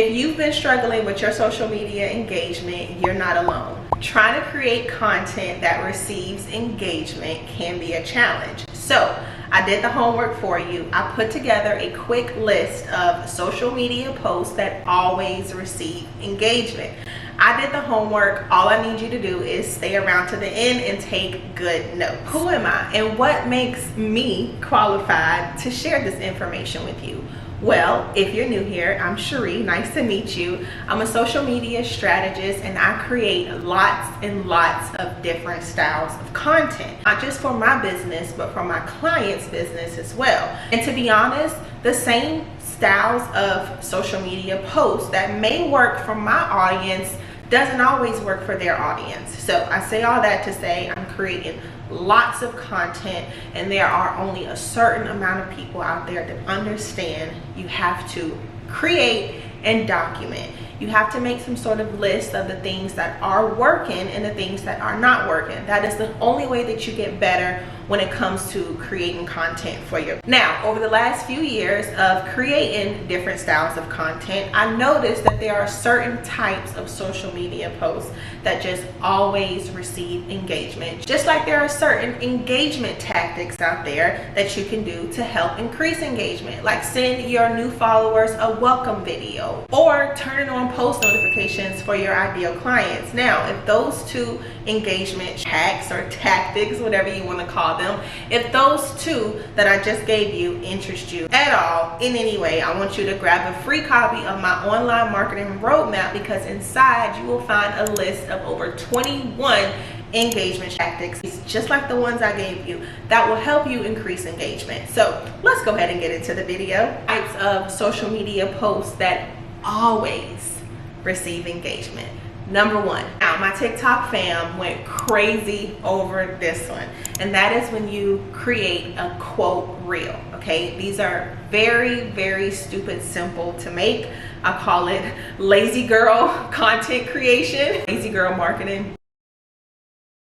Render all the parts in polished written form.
If you've been struggling with your social media engagement, you're not alone. Trying to create content that receives engagement can be a challenge. So I did the homework for you. I put together a quick list of social media posts that always receive engagement. I did the homework. All I need you to do is stay around to the end and take good notes. Who am I and what makes me qualified to share this information with you? Well, if you're new here, I'm Cheri. Nice to meet you. I'm a social media strategist and I create lots and lots of different styles of content, not just for my business, but for my clients' business as well. And to be honest, the same styles of social media posts that may work for my audience doesn't always work for their audience. So I say all that to say I'm creating lots of content, and there are only a certain amount of people out there that understand you have to create and document. You have to make some sort of list of the things that are working and the things that are not working. That is the only way that you get better when it comes to creating content for you. Now, over the last few years of creating different styles of content, I noticed that there are certain types of social media posts that just always receive engagement. Just like there are certain engagement tactics out there that you can do to help increase engagement, like send your new followers a welcome video or turning on post notifications for your ideal clients. Now, if those two engagement hacks or tactics, whatever you want to call them, if those two that I just gave you interest you at all in any way, I want you to grab a free copy of my online marketing roadmap, because inside you will find a list of over 21 engagement tactics, just like the ones I gave you, that will help you increase engagement. So let's go ahead and get into the video. Types of social media posts that always receive engagement. Number one. Now, my TikTok fam went crazy over this one, and that is when you create a quote reel. Okay, these are very, very stupid simple to make. I call it lazy girl content creation, lazy girl marketing,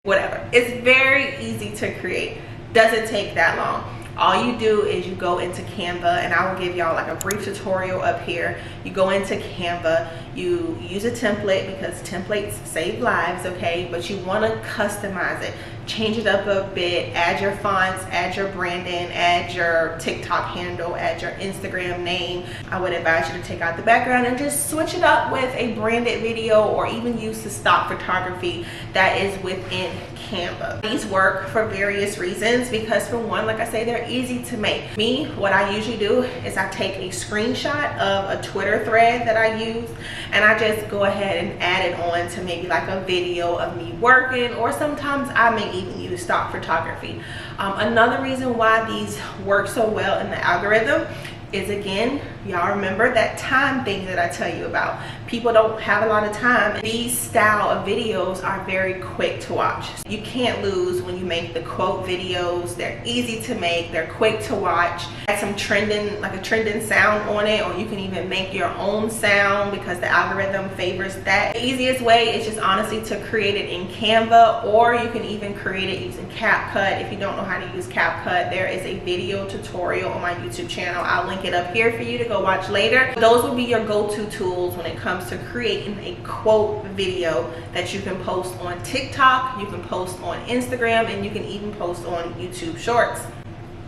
whatever. It's very easy to create. Doesn't take that long. All you do is you go into Canva, and I will give y'all like a brief tutorial up here. You go into Canva, you use a template, because templates save lives, okay? But you want to customize it, change it up a bit, add your fonts, add your branding, add your TikTok handle, add your Instagram name. I would advise you to take out the background and just switch it up with a branded video, or even use the stock photography that is within Canva. These work for various reasons, because for one, like I say, they're easy to make. Me, what I usually do is I take a screenshot of a Twitter thread that I use, and I just go ahead and add it on to maybe like a video of me working, or sometimes I may even use stock photography. Another reason why these work so well in the algorithm is, again, y'all remember that time thing that I tell you about. People don't have a lot of time. These style of videos are very quick to watch. You can't lose when you make the quote videos. They're easy to make, they're quick to watch. Add some trending, like a trending sound on it, or you can even make your own sound, because the algorithm favors that. The easiest way is just honestly to create it in Canva, or you can even create it using CapCut. If you don't know how to use CapCut, there is a video tutorial on my YouTube channel. I'll link it up here for you to go watch later. Those will be your go-to tools when it comes to creating a quote video that you can post on TikTok, you can post on Instagram, and you can even post on YouTube Shorts.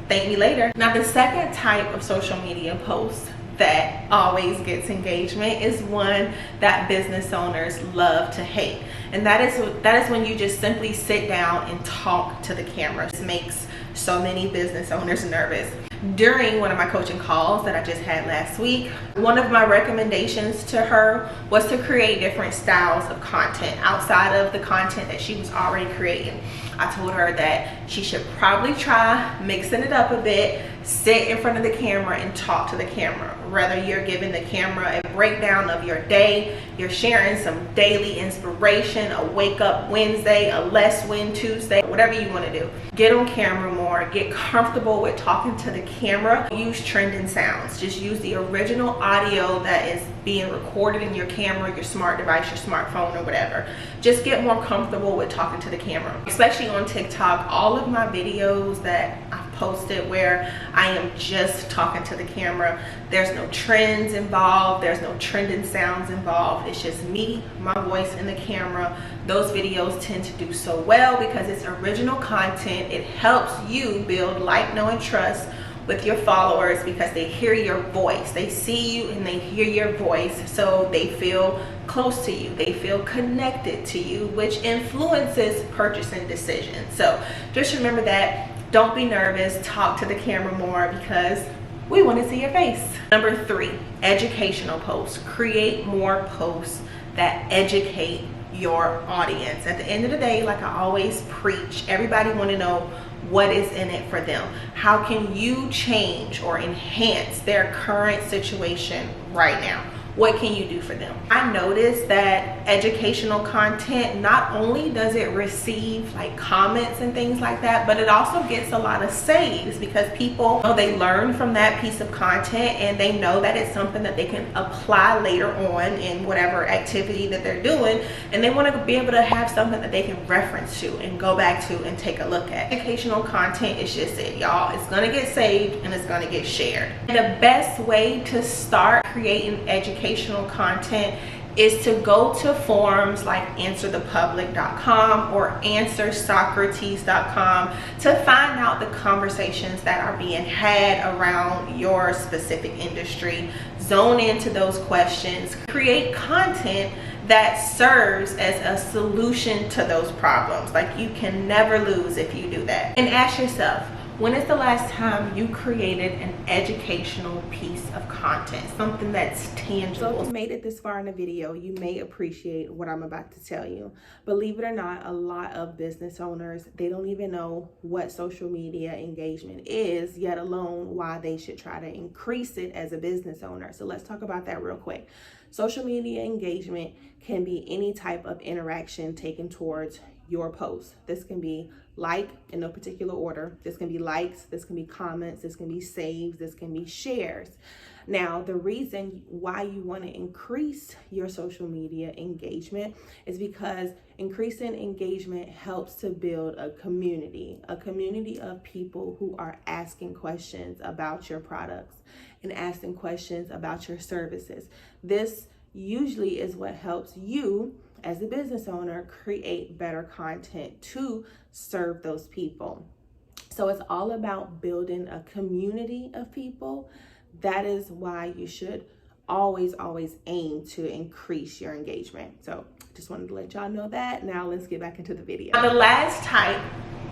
Thank me later. Now, the second type of social media post that always gets engagement is one that business owners love to hate, and that is when you just simply sit down and talk to the camera. This makes so many business owners nervous. During one of my coaching calls that I just had last week, one of my recommendations to her was to create different styles of content outside of the content that she was already creating. I told her that she should probably try mixing it up a bit, sit in front of the camera and talk to the camera. Whether you're giving the camera a breakdown of your day, you're sharing some daily inspiration, a wake up Wednesday, a less win Tuesday, whatever you want to do. Get on camera more, get comfortable with talking to the camera. Use trending sounds. Just use the original audio that is being recorded in your camera, your smart device, your smartphone, or whatever. Just get more comfortable with talking to the camera. Especially on TikTok, all of my videos that I've post it where I am just talking to the camera. There's no trends involved, there's no trending sounds involved. It's just me, my voice, and the camera. Those videos tend to do so well because it's original content. It helps you build like, know, and trust with your followers because they hear your voice. They see you and they hear your voice, so they feel close to you. They feel connected to you, which influences purchasing decisions. So just remember that. Don't be nervous. Talk to the camera more because we want to see your face. Number 3, educational posts. Create more posts that educate your audience. At the end of the day, like I always preach, everybody want to know what is in it for them. How can you change or enhance their current situation right now? What can you do for them? I noticed that educational content, not only does it receive like comments and things like that, but it also gets a lot of saves because people know they learn from that piece of content and they know that it's something that they can apply later on in whatever activity that they're doing, and they want to be able to have something that they can reference to and go back to and take a look at. Educational content is just it, y'all. It's gonna get saved and it's gonna get shared. And the best way to start creating educational content is to go to forums like answerthepublic.com or answersocrates.com to find out the conversations that are being had around your specific industry. Zone into those questions. Create content that serves as a solution to those problems. Like, you can never lose if you do that. And ask yourself, when is the last time you created an educational piece of content, something that's tangible? So if you made it this far in the video, you may appreciate what I'm about to tell you. Believe it or not, a lot of business owners, they don't even know what social media engagement is, yet alone why they should try to increase it as a business owner. So let's talk about that real quick. Social media engagement can be any type of interaction taken towards your post. This can be like, in no particular order. This can be likes, this can be comments, this can be saves, this can be shares. Now, the reason why you want to increase your social media engagement is because increasing engagement helps to build a community of people who are asking questions about your products and asking questions about your services. This usually is what helps you as a business owner create better content to serve those people. So it's all about building a community of people. That is why you should always aim to increase your engagement. So just wanted to let y'all know that. Now let's get back into the video. Now, the last type,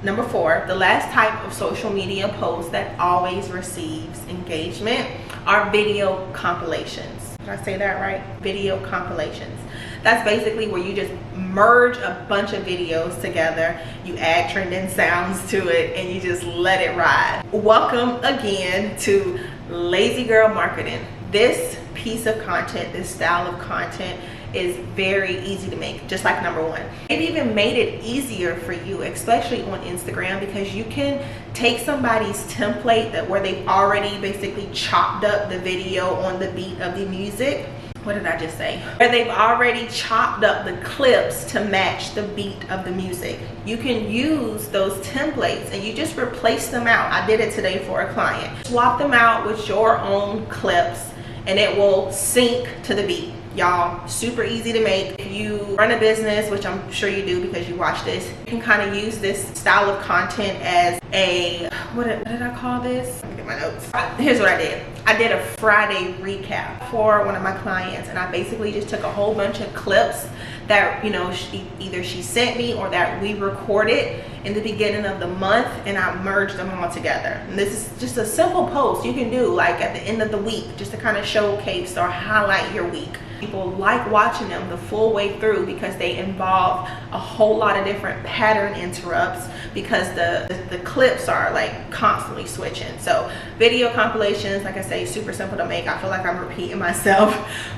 number 4, the last type of social media post that always receives engagement are video compilations. Did I say that right? Video compilations. That's basically where you just merge a bunch of videos together, you add trending sounds to it, and you just let it ride. Welcome again to Lazy Girl Marketing. This piece of content, this style of content is very easy to make, just like number 1. It even made it easier for you, especially on Instagram, because you can take somebody's template where they've already basically chopped up the video on the beat of the music. What did I just say? Where they've already chopped up the clips to match the beat of the music. You can use those templates and you just replace them out. I did it today for a client. Swap them out with your own clips and it will sync to the beat. Y'all, super easy to make. If you run a business, which I'm sure you do because you watch this, you can kind of use this style of content as a, what did I call this? Let me get my notes. Here's what I did. I did a Friday recap for one of my clients, and I basically just took a whole bunch of clips that, you know, either she sent me or that we recorded in the beginning of the month, and I merged them all together. And this is just a simple post you can do like at the end of the week, just to kind of showcase or highlight your week. People like watching them the full way through because they involve a whole lot of different pattern interrupts because the clips are like constantly switching. So video compilations, like I say, super simple to make. I feel like I'm repeating myself,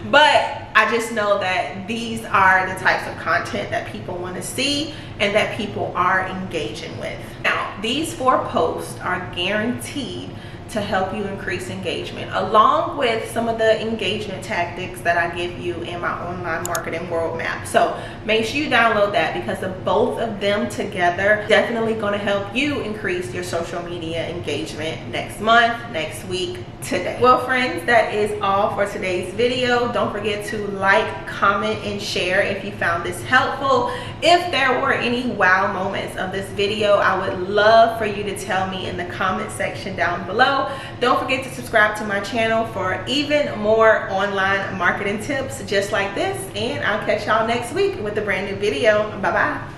but I just know that these are the types of content that people want to see and that people are engaging with. Now, these 4 posts are guaranteed to help you increase engagement, along with some of the engagement tactics that I give you in my online marketing world map. So make sure you download that, because the both of them together definitely going to help you increase your social media engagement next month, next week, today. Well friends, that is all for today's video. Don't forget to like, comment, and share if you found this helpful. If there were any wow moments of this video, I would love for you to tell me in the comment section down below. Don't forget to subscribe to my channel for even more online marketing tips just like this, and I'll catch y'all next week with a brand new video. Bye bye.